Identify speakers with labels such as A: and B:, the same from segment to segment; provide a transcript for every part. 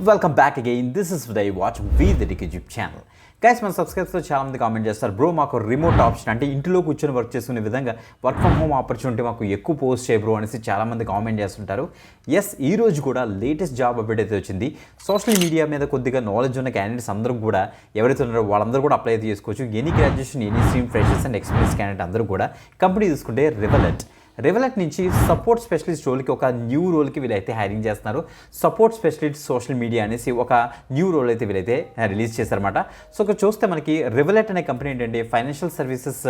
A: Welcome back again. This is Uday watch we the YouTube channel. Guys, మన సబ్స్క్రైబర్స్లో చాలామంది comment చేస్తారు, బ్రో మాకు రిమోట్ ఆప్షన్ అంటే ఇంట్లో కూర్చొని వర్క్ చేసుకునే విధంగా వర్క్ ఫ్రమ్ హోమ్ ఆపర్చునిటీ మాకు ఎక్కువ పోస్ట్ చేయ బ్రో అనేసి చాలామంది కామెంట్ చేస్తుంటారు. ఎస్, ఈ రోజు కూడా లేటెస్ట్ జాబ్ అప్డేట్ అయితే వచ్చింది. సోషల్ మీడియా మీద కొద్దిగా నాలెడ్జ్ ఉన్న క్యాండిడేట్స్ అందరూ కూడా ఎవరైతే ఉన్నారో వాళ్ళందరూ కూడా అప్లై అయితే చేసుకోవచ్చు. Any graduation, any stream, freshers and experience candidate అందరూ కూడా కంపెనీ తీసుకుంటే రివలెట్ నుంచి సపోర్ట్ స్పెషలిస్ట్ రోల్కి ఒక న్యూ రోల్కి వీళ్ళైతే హైరింగ్ చేస్తున్నారు. సపోర్ట్ స్పెషలిస్ట్ సోషల్ మీడియా అనేసి ఒక న్యూ రోల్ అయితే వీళ్ళైతే రిలీజ్ చేశారన్నమాట. సో ఇక్కడ చూస్తే మనకి రివలెట్ అనే కంపెనీ ఏంటంటే ఫైనాన్షియల్ సర్వీసెస్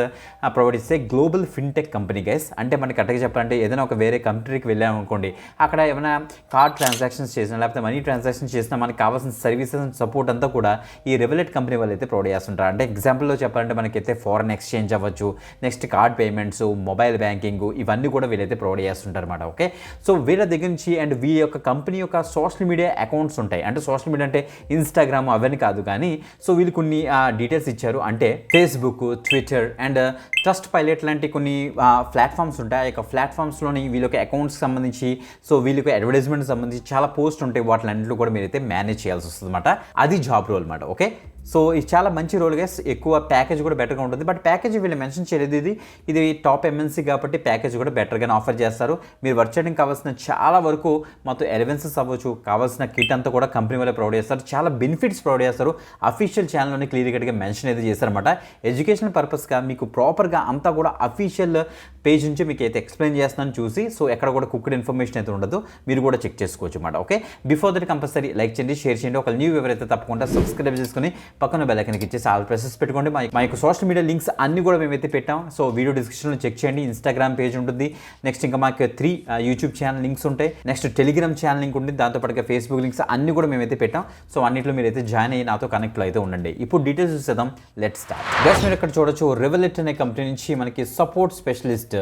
A: ప్రొవైడ్ చేసే గ్లోబల్ ఫిన్టెక్ కంపెనీ గైస్. అంటే మనకి కరెక్ట్గా చెప్పాలంటే ఏదైనా ఒక వేరే కంట్రీకి వెళ్ళామనుకోండి, అక్కడ ఏమైనా కార్డ్ ట్రాన్సాక్షన్స్ చేసినా లేకపోతే మనీ ట్రాన్సాక్షన్స్ చేసినా మనకి కావాల్సిన సర్వీసెస్ అండ్ సపోర్ట్ అంతా కూడా ఈ రివలెట్ కంపెనీ వాళ్ళు అయితే ప్రొవైడ్ చేస్తుంటారు. అంటే ఎగ్జాంపుల్లో చెప్పాలంటే మనకైతే ఫారెన్ ఎక్స్చేంజ్ అవ్వచ్చు, next card payments, mobile banking, ఇవన్నీ కూడా వీళ్ళైతే ప్రొవైడ్ చేస్తుంటారు అనమాట. ఓకే, సో వీళ్ళ దగ్గర నుంచి అండ్ వీళ్ళ యొక్క కంపెనీ యొక్క సోషల్ మీడియా అకౌంట్స్ ఉంటాయి. అంటే సోషల్ మీడియా అంటే ఇన్స్టాగ్రామ్ అవన్నీ కాదు, కానీ సో వీళ్ళు కొన్ని డీటెయిల్స్ ఇచ్చారు. అంటే Facebook, Twitter and trust pilot లాంటి కొన్ని ప్లాట్ఫామ్స్ ఉంటాయి. ఆ యొక్క ప్లాట్ఫామ్స్లోని వీళ్ళకి అకౌంట్స్కి సంబంధించి, సో వీళ్ళకి అడ్వర్టైజ్మెంట్ సంబంధించి చాలా పోస్ట్ ఉంటాయి. వాటిలన్నింటిలో కూడా మీరైతే మేనేజ్ చేయాల్సి వస్తుంది అనమాట. అది జాబ్ రోల్ అనమాట. ఓకే, సో ఇది చాలా మంచి రోల్ గైస్. ఎక్కువ ప్యాకేజ్ కూడా బెటర్గా ఉంటుంది. బట్ ప్యాకేజ్ వీళ్ళు మెన్షన్ చేయలేదు. ఇది టాప్ ఎంఎన్సీ కాబట్టి ప్యాకేజ్ కూడా బెటర్గానే ఆఫర్ చేస్తారు. మీరు వర్క్ చేయడానికి కావాల్సిన చాలా వరకు మొత్తం ఎలవెన్సెస్ అవ్వచ్చు, కావాల్సిన కిట్ అంతా కూడా కంపెనీ వాళ్ళే ప్రొవైడ్ చేస్తారు. చాలా బెనిఫిట్స్ ప్రొవైడ్ చేస్తారు. అఫీషియల్ ఛానల్లోనే క్లియర్ కట్గా మెన్షన్ అయితే చేస్తారన్నమాట. ఎడ్యుకేషన్ పర్పస్గా మీకు ప్రాపర్గా అంతా కూడా అఫీషియల్ పేజ్ నుంచి మీకు అయితే ఎక్స్ప్లెయిన్ చేస్తున్నాను చూసి, సో ఎక్కడ కూడా కుక్డ్ ఇన్ఫర్మేషన్ అయితే ఉండదు, మీరు కూడా చెక్ చేసుకోవచ్చు అన్నమాట. Okay, before that compulsory like చేయండి, షేర్ చేయండి. ఒక న్యూ ఎవరైతే తప్పకుండా సబ్స్క్రైబ్ చేసుకుని పక్కన బెల్ ఐకాన్ ఇచ్చేసి ఆల్ ప్రెసెస్ పెట్టుకోండి. మా యొక్క సోషల్ మీడియా లింక్స్ అన్ని కూడా మేమైతే పెట్టాం. సో వీడియో డిస్క్రిప్షన్లో చెక్ చేయండి. ఇన్స్టాగ్రామ్ పేజ్ ఉంటుంది, నెక్స్ట్ ఇంకా మాకు 3 యూట్యూబ్ ఛానల్ లింక్స్ ఉంటాయి, నెక్స్ట్ టెలిగ్రామ్ ఛానల్ లింక్ ఉంటుంది, దాంతోపాటుగా ఫేస్బుక్ లింక్స్ అన్ని కూడా మేమైతే పెట్టాం. సో అన్నింటిలో మీరైతే జాయిన్ అయ్యి నాతో కనెక్ట్లో అయితే ఉండండి. ఇప్పుడు డీటెయిల్స్ చూసేద్దాం, లెట్స్ స్టార్ట్. గైస్, మీరు ఇక్కడ చూడొచ్చు, రివలెట్ అనే కంపెనీ నుంచి మనకి సపోర్ట్ స్పెషలిస్ట్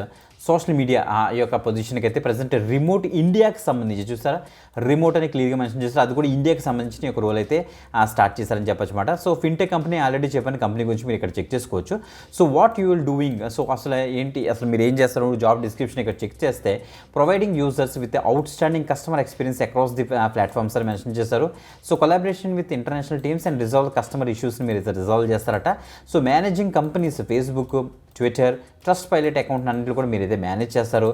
A: సోషల్ మీడియా ఈ యొక్క పొజిషన్కి అయితే ప్రజెంట్ రిమోట్ ఇండియాకి సంబంధించి చూస్తారా, రిమోట్ అని క్లియర్గా మెన్షన్ చేస్తారు. అది కూడా ఇండియాకి సంబంధించిన ఒక రోల్ అయితే స్టార్ట్ చేశారని చెప్పొచ్చు అనమాట. సో ఫిన్టెక్ కంపెనీ ఆల్రెడీ చెప్పిన కంపెనీ గురించి మీరు ఇక్కడ చెక్ చేసుకోవచ్చు. So what you will doing, so అసలు ఏంటి, అసలు మీరు ఏం చేస్తారు, జాబ్ డిస్క్రిప్షన్ ఇక్కడ చెక్ చేస్తే providing users with outstanding customer experience across the platforms అని మెన్షన్ చేస్తారు. So collaboration with international teams and resolve customer ఇష్యూస్ని మీరు అయితే రిజాల్వ్ చేస్తారట. So managing companies Facebook, Twitter, Trustpilot account అన్నింటిలో కూడా మీరు అయితే మేనేజ్ చేస్తారు.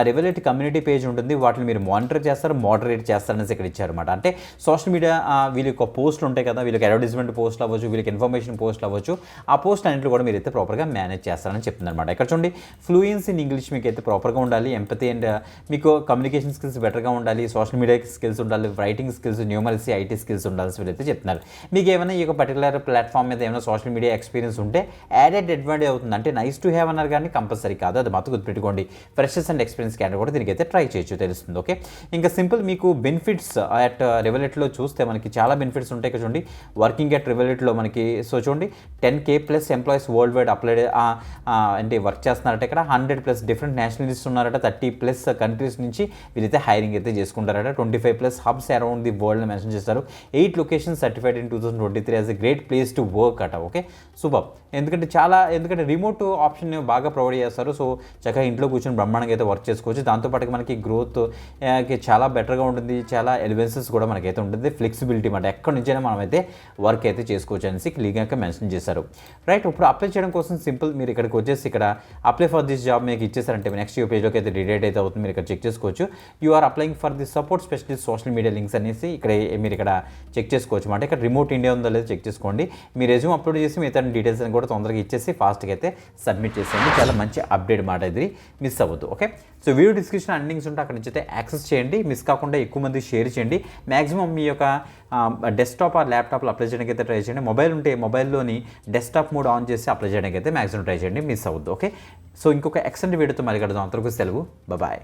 A: రివలెట్ కమ్యూనిటీ పేజ్ ఉంటుంది, వాటిని మీరు మానిటర్ చేస్తారు, మోడరేట్ చేస్తారనేసి ఇక్కడ ఇచ్చారన్నమాట. అంటే సోషల్ మీడియా వీళ్ళకి పోస్టులు ఉంటాయి కదా, వీళ్ళకి అడ్వర్టైజ్మెంట్ పోస్ట్లు అవ్వచ్చు, వీళ్ళకి ఇన్ఫర్మేషన్ పోస్ట్లు అవ్వచ్చు, ఆ పోస్ట్ అన్నింటిలో కూడా మీరు అయితే ప్రాపర్గా మేనేజ్ చేస్తారని చెప్తుందన్నమాట. ఇక్కడ చూడండి, ఫ్లూయెన్సీ ఇన్ ఇంగ్లీష్ మీకు అయితే ప్రాపర్గా ఉండాలి, ఎంపతి అండ్ మీకు కమ్యూనికేషన్ స్కిల్స్ బెటర్గా ఉండాలి, సోషల్ మీడియా స్కిల్స్ ఉండాలి, writing skills, numeracy, IT skills ఉండాల్సి వీళ్ళైతే చెప్తున్నారు. మీకు ఏమైనా ఈ పర్టికులర్ ప్లాట్ఫామ్ మీద ఏమైనా సోషల్ మీడియా ఎక్స్పీరియన్స్ ఉంటే యాడెడ్ అడ్వాంటేజ్ అవుతుంది. అంటే నైస్ టు హ్యావ్ అన్నారు కానీ కంపల్సరీ కాదు, అది మాత్రం గుర్తుపెట్టుకోండి. ఫ్రెషర్స్ అండ్ ఎక్స్పీరియన్స్ క్యాండిడేట్ కూడా దీనికి అయితే ట్రై చేయొచ్చు, తెలుస్తుంది. ఓకే, ఇంకా సింపుల్ మీకు బెనిఫిట్స్ అట్ రివలెట్లో చూస్తే మనకి చాలా బెనిఫిట్స్ ఉంటాయి. ఇక్కడ చూడండి, వర్కింగ్ అట్ రివలెట్లో మనకి సో చూడండి 10K+ employees world wide applied అంటే వర్క్ చేస్తున్నారట. ఇక్కడ 100+ డిఫరెంట్ నేషనలిస్ట్ ఉన్నారట. 30+ కంట్రీస్ నుంచి వీళ్ళైతే హైరింగ్ అయితే చేసుకుంటారట. 25+ hubs around the world mention చేస్తారు. 8 locations certified in 2023 as a great place to work అట. Okay, super. ఎందుకంటే రిమోట్ ఆప్షన్ బాగా ప్రొవైడ్ చేస్తారు. సో చక్కగా ఇంట్లో కూర్చొని బ్రహ్మాండంగా అయితే వర్క్ చేసుకోవచ్చు. దాంతోపాటు మనకి గ్రోత్ చాలా బెటర్గా ఉంటుంది, చాలా ఎలివెన్సెస్ కూడా మనకైతే ఉంటుంది, ఫ్లెక్సిబిలిటీ మాట ఎక్కడి నుంచైనా మనం అయితే వర్క్ అయితే చేసుకోవచ్చు అనేసి క్లియర్గా మెన్షన్ చేశారు. రైట్, ఇప్పుడు అప్లై చేయడం కోసం సింపుల్, మీరు ఇక్కడికి వచ్చేసి ఇక్కడ అప్లై ఫర్ దిస్ జాబ్ మీకు ఇచ్చేసారంటే నెక్స్ట్ పేజ్లోకి అయితే రిడేట్ అయితే అవుతుంది. మీరు ఇక్కడ చెక్ చేసుకోవచ్చు. You are applying for the support specialist social media links అనేసి ఇక్కడ మీరు ఇక్కడ చెక్ చేసుకోవచ్చు మాట. ఇక్కడ రిమోట్ ఇండియా ఉందో లేదో చెక్ చేసుకోండి. మీ రెజ్యూమ్ అప్లోడ్ చేసి మిగతా డీటెయిల్స్ అని కూడా తొందరగా ఇచ్చేసి ఫాస్ట్గా అయితే సబ్మిట్ చేసేయండి. చాలా మంచి అప్డేట్ మాట, ఇది మిస్ అవ్వద్దు. Okay, so video description endings ఉంటే అక్కడ నుంచి అయితే యాక్సెస్ చేయండి, మిస్ కాకుండా ఎక్కువ మంది షేర్ చేయండి. మ్యాక్సిమం మీ యొక్క డెస్క్టాప్ ఆర్ ల్యాప్టాప్లో అప్లై చేయడానికి అయితే ట్రై చేయండి. మొబైల్ ఉంటే మొబైల్లోని డెస్క్టాప్ మోడ్ ఆన్ చేసి అప్లై చేయడానికి అయితే మ్యాక్సిమం ట్రై చేయండి, మిస్ అవ్వద్దు. ఓకే, సో ఇంకొక ఎక్సెంట్ వీడియోతో మరి కడదాం. అంతవరకు సెలవు, బాయ్.